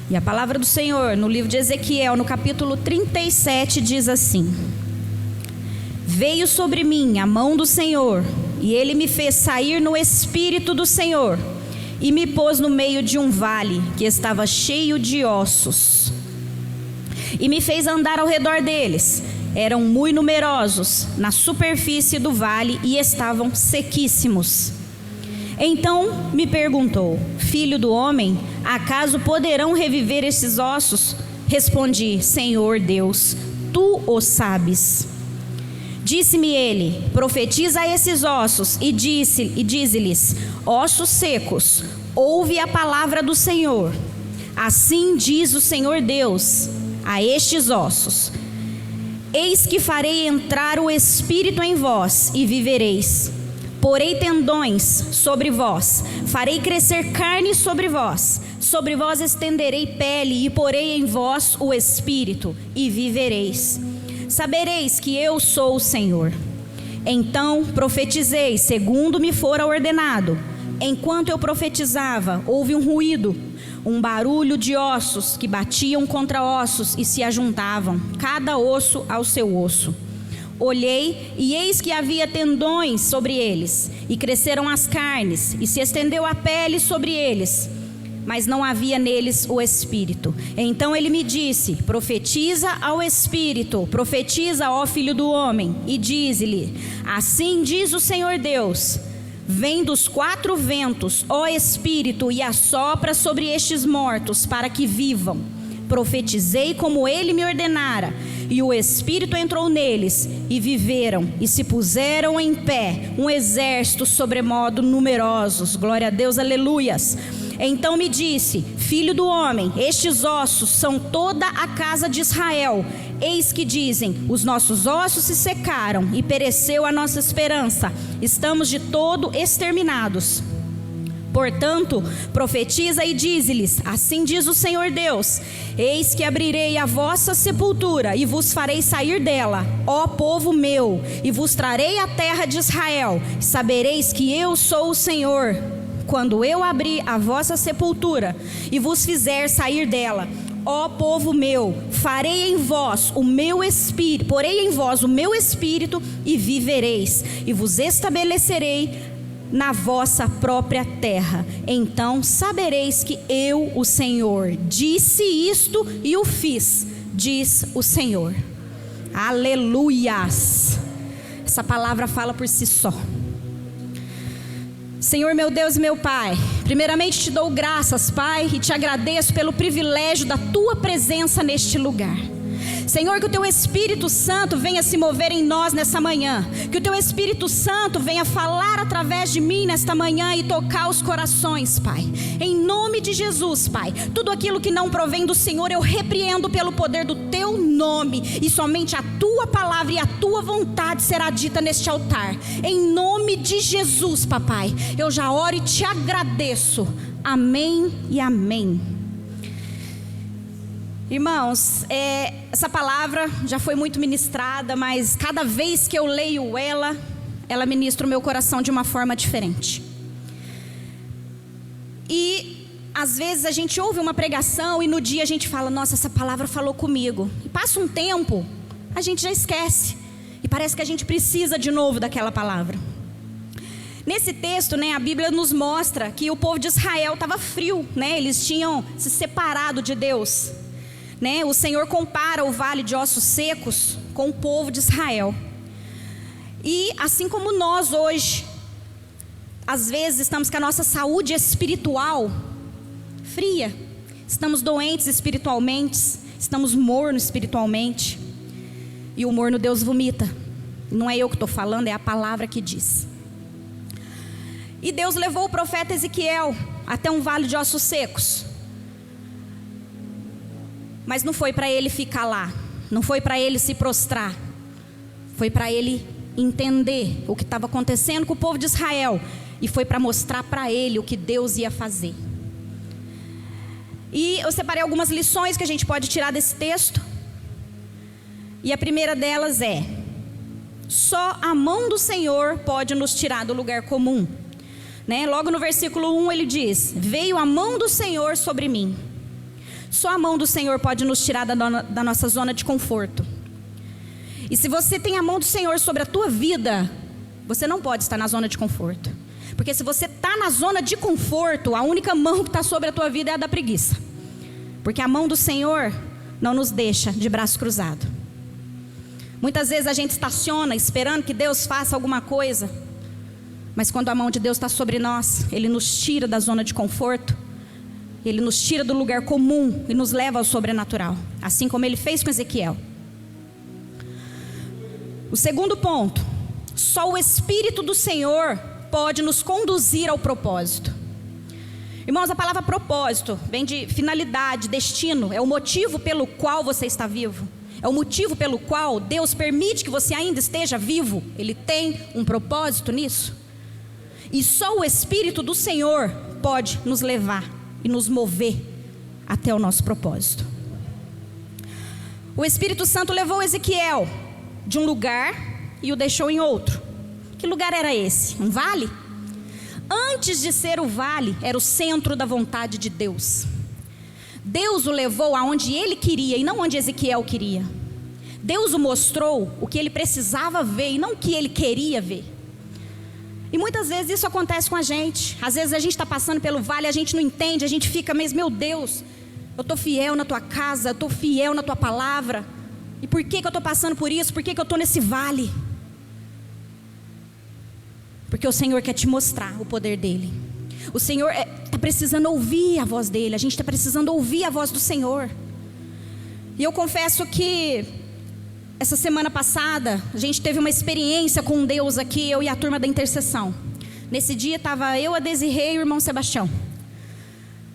E a palavra do Senhor, no livro de Ezequiel, no capítulo 37, diz assim: Veio sobre mim a mão do Senhor, e ele me fez sair no espírito do Senhor, e me pôs no meio de um vale que estava cheio de ossos, e me fez andar ao redor deles. Eram muito numerosos na superfície do vale e estavam sequíssimos. Então me perguntou: Filho do homem, acaso poderão reviver esses ossos? Respondi: Senhor Deus, tu o sabes. Disse-me ele: Profetiza a esses ossos e dize-lhes: Ossos secos, ouve a palavra do Senhor. Assim diz o Senhor Deus a estes ossos: Eis que farei entrar o espírito em vós e vivereis. Porei tendões sobre vós, farei crescer carne sobre vós estenderei pele e porei em vós o espírito e vivereis. Sabereis que eu sou o Senhor. Então profetizei segundo me fora ordenado. Enquanto eu profetizava, houve um ruído, um barulho de ossos que batiam contra ossos e se ajuntavam, cada osso ao seu osso. Olhei, e eis que havia tendões sobre eles, e cresceram as carnes, e se estendeu a pele sobre eles, mas não havia neles o espírito. Então ele me disse: Profetiza ao espírito, profetiza, ó filho do homem, e dize-lhe: Assim diz o Senhor Deus: Vem dos quatro ventos, ó espírito, e assopra sobre estes mortos, para que vivam. Profetizei como ele me ordenara, e o espírito entrou neles, e viveram, e se puseram em pé, um exército sobremodo numerosos. Glória a Deus, aleluias. Então me disse: Filho do homem, estes ossos são toda a casa de Israel. Eis que dizem: Os nossos ossos se secaram, e pereceu a nossa esperança, estamos de todo exterminados. Portanto, profetiza e dize-lhes: Assim diz o Senhor Deus: Eis que abrirei a vossa sepultura e vos farei sair dela, ó povo meu, e vos trarei a terra de Israel. Sabereis que eu sou o Senhor, quando eu abrir a vossa sepultura e vos fizer sair dela. Ó povo meu, farei em vós o meu espírito, porei em vós o meu espírito e vivereis, e vos estabelecerei na vossa própria terra. Então sabereis que eu, o Senhor, disse isto e o fiz, diz o Senhor. Aleluias. Essa palavra fala por si só. Senhor, meu Deus e meu Pai, primeiramente te dou graças, Pai, e te agradeço pelo privilégio da tua presença neste lugar. Senhor, que o teu Espírito Santo venha se mover em nós nessa manhã, que o teu Espírito Santo venha falar através de mim nesta manhã e tocar os corações, Pai, em nome de Jesus, Pai. Tudo aquilo que não provém do Senhor eu repreendo pelo poder do teu nome, e somente a tua palavra e a tua vontade será dita neste altar, em nome de Jesus, papai. Eu já oro e te agradeço. Amém e amém. Irmãos, essa palavra já foi muito ministrada, mas cada vez que eu leio ela ministra o meu coração de uma forma diferente. E às vezes a gente ouve uma pregação e no dia a gente fala: nossa, essa palavra falou comigo. E passa um tempo, a gente já esquece, e parece que a gente precisa de novo daquela palavra. Nesse texto, a Bíblia nos mostra que o povo de Israel estava frio, eles tinham se separado de Deus. O Senhor compara o vale de ossos secos com o povo de Israel. E assim como nós hoje, às vezes estamos com a nossa saúde espiritual fria, estamos doentes espiritualmente, estamos mornos espiritualmente, e o morno Deus vomita. Não é eu que estou falando, é a palavra que diz. E Deus levou o profeta Ezequiel até um vale de ossos secos. Mas não foi para ele ficar lá, não foi para ele se prostrar, foi para ele entender o que estava acontecendo com o povo de Israel, e foi para mostrar para ele o que Deus ia fazer. E eu separei algumas lições que a gente pode tirar desse texto, e a primeira delas é: só a mão do Senhor pode nos tirar do lugar comum. Logo no versículo 1 ele diz: veio a mão do Senhor sobre mim. Só a mão do Senhor pode nos tirar da nossa zona de conforto. E se você tem a mão do Senhor sobre a tua vida, você não pode estar na zona de conforto. Porque se você está na zona de conforto, a única mão que está sobre a tua vida é a da preguiça. Porque a mão do Senhor não nos deixa de braço cruzado. Muitas vezes a gente estaciona esperando que Deus faça alguma coisa. Mas quando a mão de Deus está sobre nós, Ele nos tira da zona de conforto. Ele nos tira do lugar comum e nos leva ao sobrenatural. Assim como Ele fez com Ezequiel. O segundo ponto. Só o Espírito do Senhor pode nos conduzir ao propósito. Irmãos, a palavra propósito vem de finalidade, destino. É o motivo pelo qual você está vivo. É o motivo pelo qual Deus permite que você ainda esteja vivo. Ele tem um propósito nisso. E só o Espírito do Senhor pode nos levar e nos mover até o nosso propósito. O Espírito Santo levou Ezequiel de um lugar e o deixou em outro. Que lugar era esse? Um vale? Antes de ser o vale, era o centro da vontade de Deus. Deus o levou aonde ele queria e não onde Ezequiel queria. Deus o mostrou o que ele precisava ver e não o que ele queria ver. E muitas vezes isso acontece com a gente. Às vezes a gente está passando pelo vale, a gente não entende, a gente fica, mas meu Deus, eu estou fiel na tua casa, eu estou fiel na tua palavra. E por que eu estou passando por isso? Por que eu estou nesse vale? Porque o Senhor quer te mostrar o poder dele. O Senhor está precisando ouvir a voz dele. A gente está precisando ouvir a voz do Senhor. E eu confesso que essa semana passada a gente teve uma experiência com Deus aqui, eu e a turma da intercessão. Nesse dia estava eu, a Desirê e o irmão Sebastião.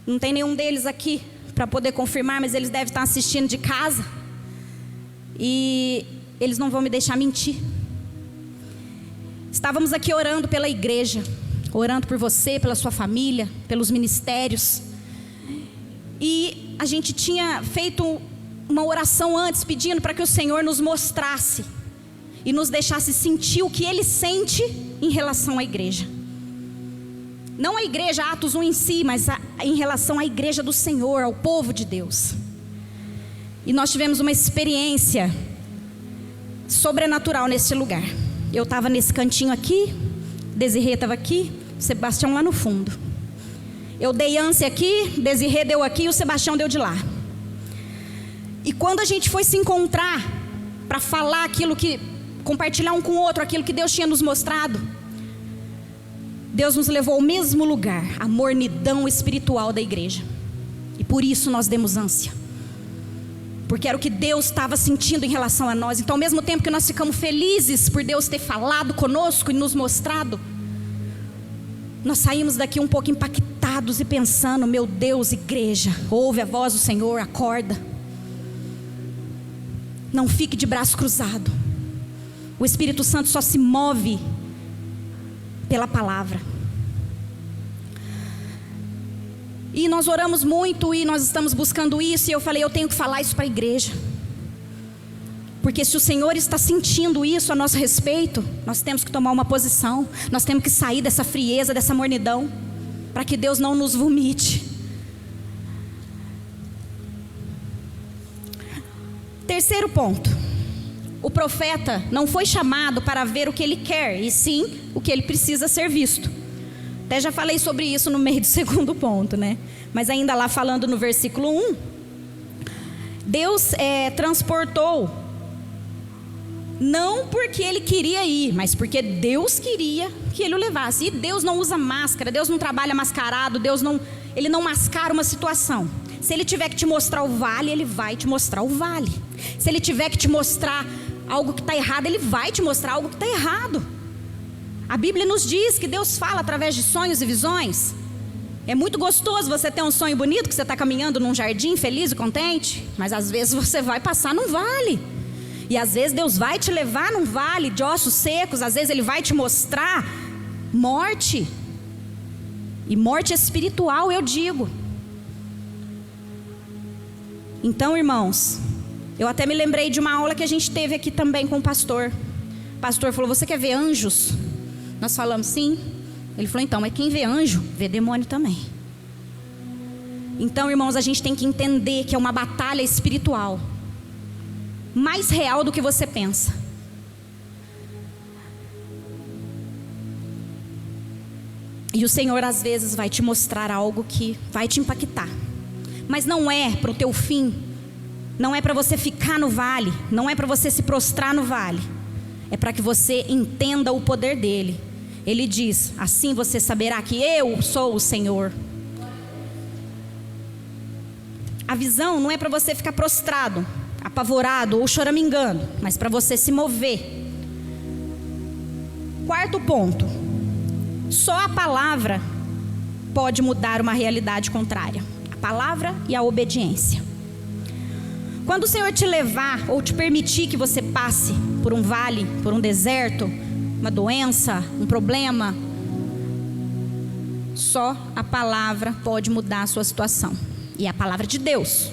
Não tem nenhum deles aqui para poder confirmar, mas eles devem estar assistindo de casa. E eles não vão me deixar mentir. Estávamos aqui orando pela igreja, orando por você, pela sua família, pelos ministérios. E a gente tinha feito uma oração antes, pedindo para que o Senhor nos mostrasse e nos deixasse sentir o que Ele sente em relação à igreja. Não a igreja Atos 1 em si, mas em relação à igreja do Senhor, ao povo de Deus. E nós tivemos uma experiência sobrenatural nesse lugar. Eu estava nesse cantinho aqui, Desirê estava aqui, Sebastião lá no fundo. Eu dei ânsia aqui, Desirê deu aqui e o Sebastião deu de lá. E quando a gente foi se encontrar para falar aquilo que, compartilhar um com o outro aquilo que Deus tinha nos mostrado, Deus nos levou ao mesmo lugar, a mornidão espiritual da igreja. E por isso nós demos ânsia. Porque era o que Deus estava sentindo em relação a nós. Então ao mesmo tempo que nós ficamos felizes por Deus ter falado conosco e nos mostrado, nós saímos daqui um pouco impactados e pensando, meu Deus, igreja, ouve a voz do Senhor, acorda. Não fique de braço cruzado. O Espírito Santo só se move pela palavra. E nós oramos muito e nós estamos buscando isso. E eu falei, eu tenho que falar isso para a igreja. Porque se o Senhor está sentindo isso a nosso respeito, nós temos que tomar uma posição. Nós temos que sair dessa frieza, dessa mornidão, para que Deus não nos vomite. Terceiro ponto. O profeta não foi chamado para ver o que ele quer, e sim o que ele precisa ser visto. Até já falei sobre isso no meio do segundo ponto, né? Mas ainda lá falando no versículo 1, Deus transportou, não porque ele queria ir, mas porque Deus queria que ele o levasse. E Deus não usa máscara, Deus não trabalha mascarado, ele não mascara uma situação. Se ele tiver que te mostrar o vale, ele vai te mostrar o vale. Se ele tiver que te mostrar algo que está errado, ele vai te mostrar algo que está errado. A Bíblia nos diz que Deus fala através de sonhos e visões. É muito gostoso você ter um sonho bonito, que você está caminhando num jardim feliz e contente, mas às vezes você vai passar num vale. E às vezes Deus vai te levar num vale de ossos secos, às vezes Ele vai te mostrar morte. E morte espiritual, eu digo. Então, irmãos, eu até me lembrei de uma aula que a gente teve aqui também com o pastor. O pastor falou, você quer ver anjos? Nós falamos sim. Ele falou, então, mas quem vê anjo, vê demônio também. Então, irmãos, a gente tem que entender que é uma batalha espiritual, mais real do que você pensa. E o Senhor às vezes vai te mostrar algo que vai te impactar, mas não é para o teu fim, não é para você ficar no vale, não é para você se prostrar no vale, é para que você entenda o poder dele. Ele diz: assim você saberá que eu sou o Senhor. A visão não é para você ficar prostrado, apavorado ou choramingando, mas para você se mover. Quarto ponto: só a palavra pode mudar uma realidade contrária. A palavra e a obediência. Quando o Senhor te levar ou te permitir que você passe por um vale, por um deserto, uma doença, um problema, só a palavra pode mudar a sua situação. E é a palavra de Deus.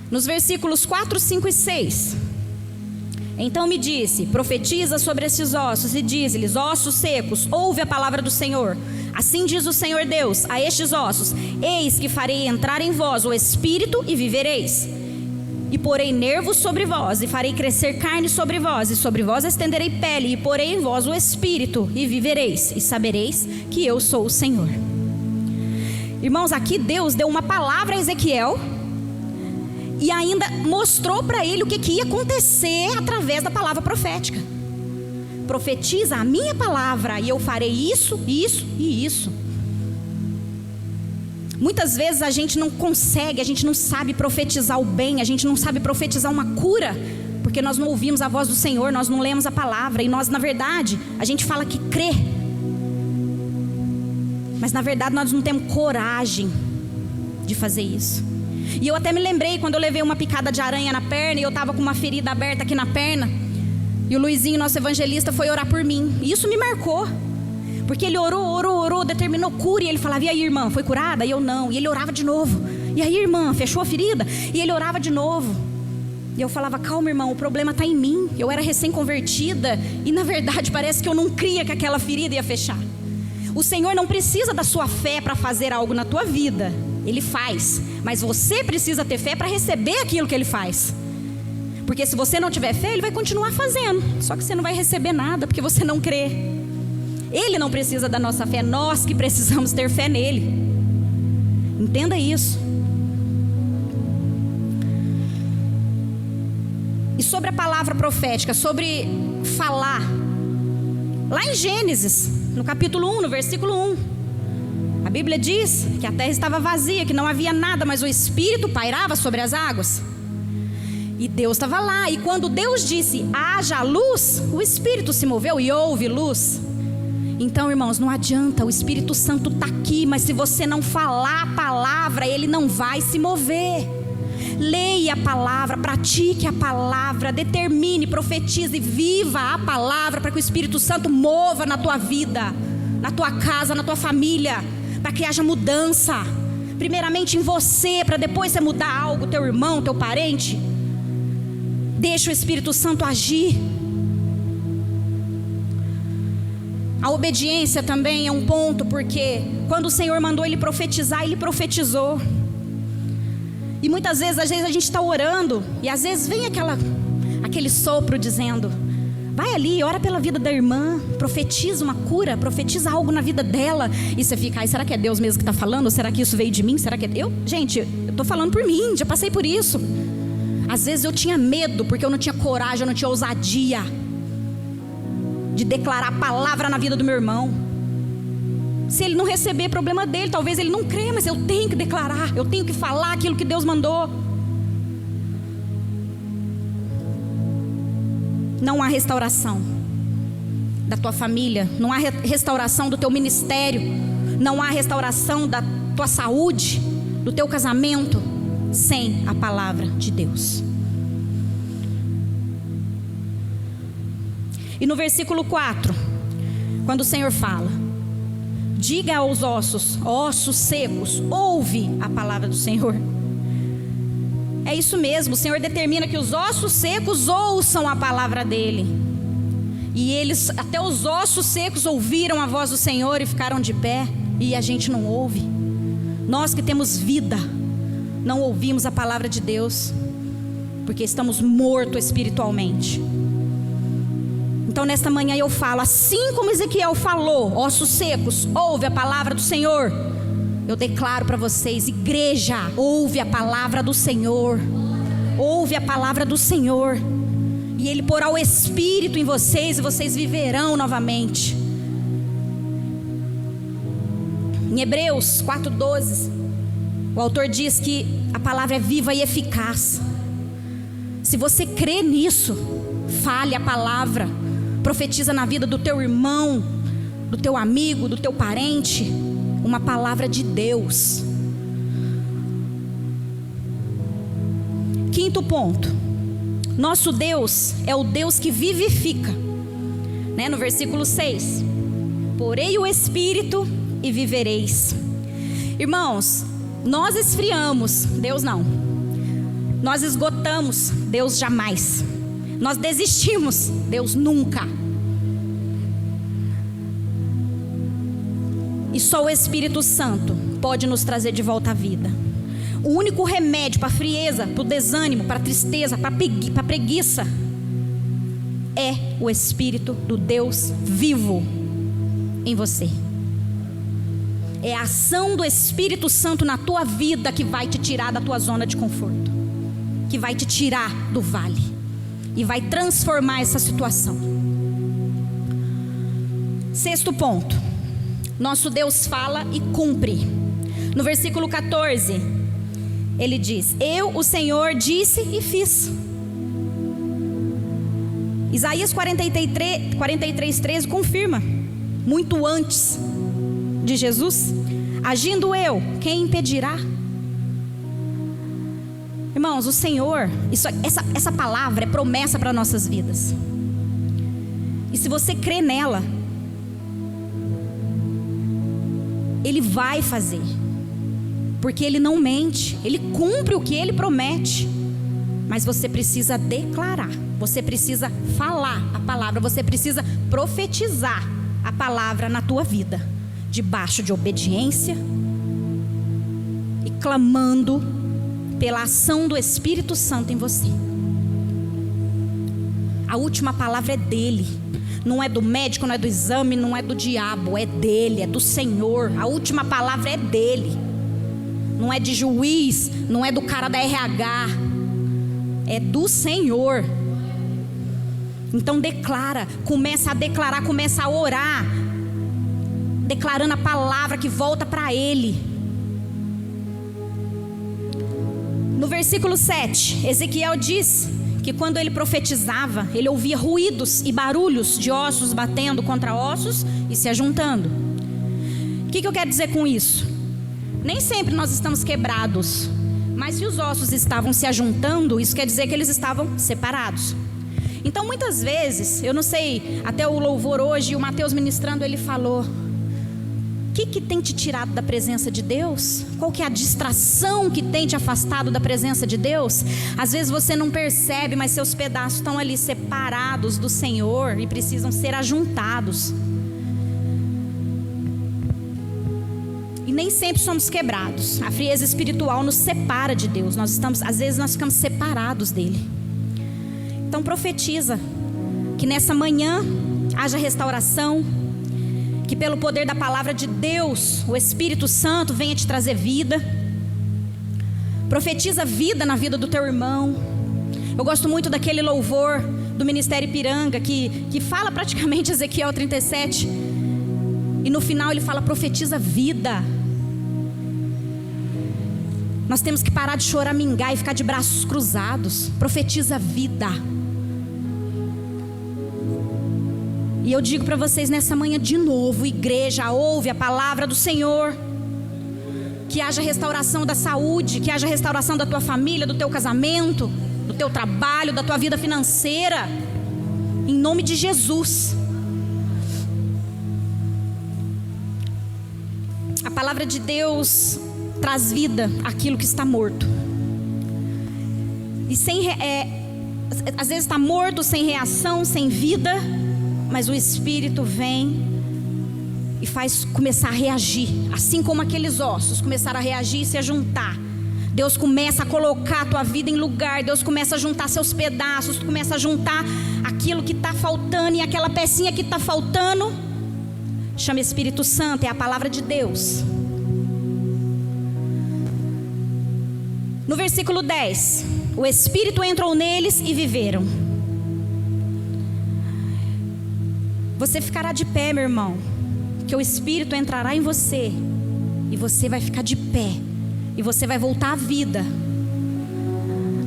Nos versículos 4, 5 e 6. Então me disse: profetiza sobre esses ossos e diz-lhes: ossos secos, ouve a palavra do Senhor. Assim diz o Senhor Deus a estes ossos: eis que farei entrar em vós o espírito e vivereis. E porei nervos sobre vós, e farei crescer carne sobre vós, e sobre vós estenderei pele, e porei em vós o espírito e vivereis, e sabereis que eu sou o Senhor. Irmãos, aqui Deus deu uma palavra a Ezequiel e ainda mostrou para ele o que ia acontecer através da palavra profética. Profetiza a minha palavra e eu farei isso, isso e isso. Muitas vezes a gente não consegue, a gente não sabe profetizar o bem, a gente não sabe profetizar uma cura, porque nós não ouvimos a voz do Senhor, nós não lemos a palavra, e nós, na verdade, a gente fala que crê, mas na verdade nós não temos coragem de fazer isso. E eu até me lembrei quando eu levei uma picada de aranha na perna, e eu estava com uma ferida aberta aqui na perna, e o Luizinho, nosso evangelista, foi orar por mim, e isso me marcou, porque ele orou, determinou cura, e ele falava: e aí, irmã, foi curada? E eu: não. E ele orava de novo: e aí, irmã, fechou a ferida? E ele orava de novo, e eu falava: calma, irmão, o problema está em mim. Eu era recém-convertida, e na verdade parece que eu não cria que aquela ferida ia fechar. O Senhor não precisa da sua fé para fazer algo na tua vida, Ele faz, mas você precisa ter fé para receber aquilo que Ele faz. Porque se você não tiver fé, Ele vai continuar fazendo, só que você não vai receber nada, porque você não crê. Ele não precisa da nossa fé, nós que precisamos ter fé nele. Entenda isso. E sobre a palavra profética, sobre falar, lá em Gênesis, no capítulo 1, no versículo 1, a Bíblia diz que a terra estava vazia, que não havia nada, mas o Espírito pairava sobre as águas. E Deus estava lá, e quando Deus disse: haja luz, o Espírito se moveu e houve luz. Então, irmãos, não adianta, o Espírito Santo está aqui, mas se você não falar a palavra, ele não vai se mover. Leia a palavra, pratique a palavra, determine, profetize, viva a palavra, para que o Espírito Santo mova na tua vida, na tua casa, na tua família, para que haja mudança, primeiramente em você, para depois você mudar algo, teu irmão, teu parente. Deixa o Espírito Santo agir. A obediência também é um ponto, porque quando o Senhor mandou ele profetizar, ele profetizou. E muitas vezes, às vezes a gente está orando, e às vezes vem aquele sopro dizendo: vai ali, ora pela vida da irmã, profetiza uma cura, profetiza algo na vida dela. E você fica: ai, será que é Deus mesmo que está falando? Ou será que isso veio de mim? Será que é eu? Gente, eu estou falando por mim, já passei por isso. Às vezes eu tinha medo, porque eu não tinha coragem, eu não tinha ousadia de declarar a palavra na vida do meu irmão. Se ele não receber, problema dele, talvez ele não crê, mas eu tenho que declarar, eu tenho que falar aquilo que Deus mandou. Não há restauração da tua família, não há restauração do teu ministério, não há restauração da tua saúde, do teu casamento, sem a palavra de Deus. E no versículo 4, quando o Senhor fala: diga aos ossos, ossos secos, ouve a palavra do Senhor. É isso mesmo, o Senhor determina que os ossos secos ouçam a palavra dele. E eles, até os ossos secos, ouviram a voz do Senhor e ficaram de pé. E a gente não ouve. Nós que temos vida, não ouvimos a palavra de Deus, porque estamos mortos espiritualmente. Então nesta manhã eu falo, assim como Ezequiel falou, ossos secos, ouve a palavra do Senhor. Eu declaro para vocês, igreja, ouve a palavra do Senhor. Ouve a palavra do Senhor. E Ele porá o Espírito em vocês, e vocês viverão novamente. Em Hebreus 4:12, o autor diz que a palavra é viva e eficaz. Se você crê nisso, fale a palavra, profetiza na vida do teu irmão, do teu amigo, do teu parente, uma palavra de Deus. Quinto ponto, nosso Deus é o Deus que vivifica, né? No versículo 6, porei o Espírito e vivereis. Irmãos, nós esfriamos, Deus não. Nós esgotamos, Deus jamais. Nós desistimos, Deus nunca. E só o Espírito Santo pode nos trazer de volta à vida. O único remédio para a frieza, para o desânimo, para a tristeza, para a preguiça, é o Espírito do Deus vivo em você. É a ação do Espírito Santo na tua vida que vai te tirar da tua zona de conforto, que vai te tirar do vale e vai transformar essa situação. Sexto ponto, nosso Deus fala e cumpre. No versículo 14, ele diz: eu, o Senhor, disse e fiz. Isaías 43:13 confirma, muito antes de Jesus: agindo eu, quem impedirá? Irmãos, o Senhor, essa palavra é promessa para nossas vidas. E se você crê nela, Ele vai fazer, porque Ele não mente, Ele cumpre o que Ele promete. Mas você precisa declarar, você precisa falar a palavra, você precisa profetizar a palavra na tua vida, debaixo de obediência e clamando pela ação do Espírito Santo em você. A última palavra é dele, não é do médico, não é do exame, não é do diabo, é dele, é do Senhor. A última palavra é dele, não é de juiz, não é do cara da RH, é do Senhor. Então declara, começa a declarar, começa a orar, declarando a palavra que volta para Ele. No versículo 7, Ezequiel diz que quando ele profetizava, ele ouvia ruídos e barulhos de ossos batendo contra ossos e se ajuntando. O que eu quero dizer com isso? Nem sempre nós estamos quebrados, mas se os ossos estavam se ajuntando, isso quer dizer que eles estavam separados. Então muitas vezes, eu não sei, até o louvor hoje, o Mateus ministrando, ele falou: o que tem te tirado da presença de Deus? Qual que é a distração que tem te afastado da presença de Deus? Às vezes você não percebe, mas seus pedaços estão ali separados do Senhor e precisam ser ajuntados. E nem sempre somos quebrados. A frieza espiritual nos separa de Deus. Às vezes nós ficamos separados dele. Então profetiza que nessa manhã haja restauração, que pelo poder da palavra de Deus, o Espírito Santo venha te trazer vida. Profetiza vida na vida do teu irmão. Eu gosto muito daquele louvor do Ministério Ipiranga que fala praticamente Ezequiel 37. E no final ele fala: profetiza vida. Nós temos que parar de choramingar e ficar de braços cruzados. Profetiza vida. E eu digo para vocês nessa manhã de novo: igreja, ouve a palavra do Senhor. Que haja restauração da saúde, que haja restauração da tua família, do teu casamento, do teu trabalho, da tua vida financeira, em nome de Jesus. A palavra de Deus traz vida àquilo que está morto. E às vezes está morto, sem reação, sem vida, mas o Espírito vem e faz começar a reagir, assim como aqueles ossos começaram a reagir e se juntar. Deus começa a colocar a tua vida em lugar. Deus começa a juntar seus pedaços. Tu começa a juntar aquilo que está faltando. E aquela pecinha que está faltando, chama Espírito Santo, é a palavra de Deus. No versículo 10, o Espírito entrou neles e viveram. Você ficará de pé, meu irmão, que o Espírito entrará em você e você vai ficar de pé. E você vai voltar à vida.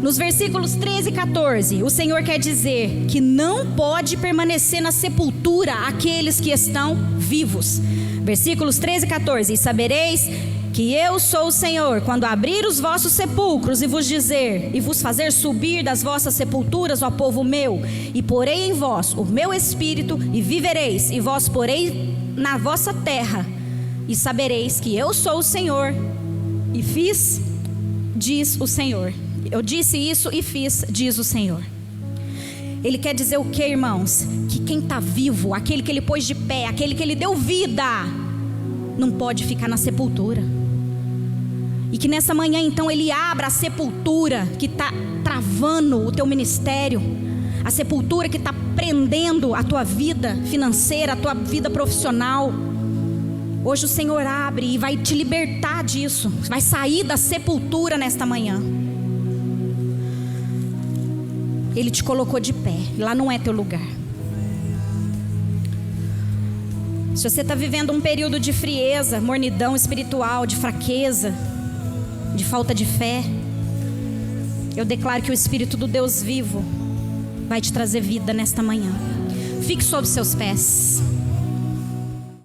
Nos versículos 13 e 14, o Senhor quer dizer que não pode permanecer na sepultura aqueles que estão vivos. Versículos 13 e 14: E sabereis que eu sou o Senhor, quando abrir os vossos sepulcros e vos dizer, e vos fazer subir das vossas sepulturas, ó povo meu, e porei em vós o meu espírito, e vivereis, e vós porei na vossa terra, e sabereis que eu sou o Senhor. E fiz, diz o Senhor. Eu disse isso e fiz, diz o Senhor. Ele quer dizer o que, irmãos? Que quem está vivo, aquele que ele pôs de pé, aquele que ele deu vida, não pode ficar na sepultura. E que nessa manhã então ele abra a sepultura que está travando o teu ministério, a sepultura que está prendendo a tua vida financeira, a tua vida profissional. Hoje o Senhor abre e vai te libertar disso. Vai sair da sepultura nesta manhã. Ele te colocou de pé. Lá não é teu lugar. Se você está vivendo um período de frieza, mornidão espiritual, de fraqueza, de falta de fé, eu declaro que o Espírito do Deus vivo vai te trazer vida nesta manhã. Fique sob seus pés.